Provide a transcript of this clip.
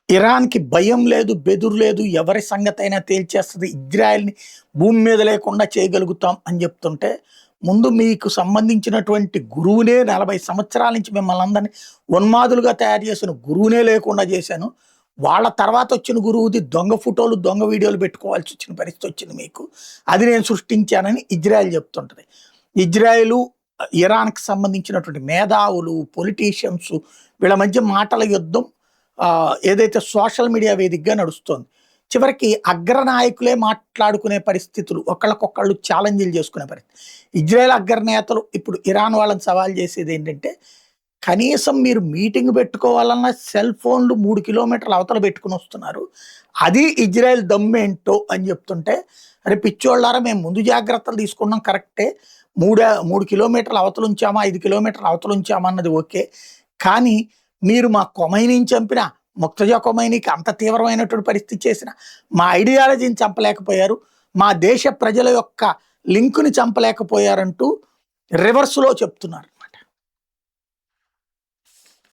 ఇరాన్‌కి భయం లేదు, బెదురు లేదు. ఎవరి సంగతైనా తేల్చేస్తది. ఇజ్రాయెల్‌ని భూమి మీద లేకుండా చేయగలుగుతాం అని జెప్తుంటే, ముందు మీకు సంబంధించినటువంటి గురువునే 40 సంవత్సరాల నుంచి మిమ్మల్నందరిని ఉన్మాదులుగా తయారు చేసిన గురువునే లేకుండా జేశాను. వాళ్ళ తర్వాతొచ్చిన గురువుది దొంగ ఫోటోలు, దొంగ వీడియోలు పెట్టుకోవాల్సొచ్చిన పరిస్థితొచ్చింది మీకు. అది నేను సృష్టించానని ఇజ్రాయెల్ జెప్తుంటది. ఇజ్రాయెలు, ఇరాన్‌కి సంబంధించినటువంటి మేధావులు, పొలిటీషియన్స్ వీళ్ళ మధ్య మాటల యుద్ధం ఏదైతే సోషల్ మీడియా వేదికగా నడుస్తోంది. చివరికి అగ్రనాయకులే మాట్లాడుకునే పరిస్థితులు, ఒకళ్ళకొకళ్ళు ఛాలెంజ్‌లు చేసుకునే పరిస్థితి. ఇజ్రాయెల్ అగ్రనేతలు ఇప్పుడు ఇరాన్ వాళ్ళని సవాల్ చేసేదేంటంటే, కనీసం మీరు మీటింగ్ పెట్టుకోవాలన్నా సెల్ ఫోన్‌లు 3 కిలోమీటర్ల అవతల పెట్టుకొనొస్తున్నారు. అది ఇజ్రాయెల్ దమ్మేంటో అని చెప్తుంటే, అరే పిచ్చోళ్ళారా మేము ముందు జాగ్రత్తలు తీసుకున్నాం కరెక్టే. 3 కిలోమీటర్ల అవతలుంచామా, 5 కిలోమీటర్ల అవతలుంచామా అన్నది ఓకే. కానీ మీరు మా కొమైనీని చంపినా, ముర్తజా కొమైనీకి అంత తీవ్రమైనటువంటి పరిస్థితి చేసినా, మా ఐడియాలజీని చంపలేకపోయారు. మా దేశ ప్రజల యొక్క లింకుని చంపలేకపోయారంటూ రివర్స్‌లో చెప్తున్నారు.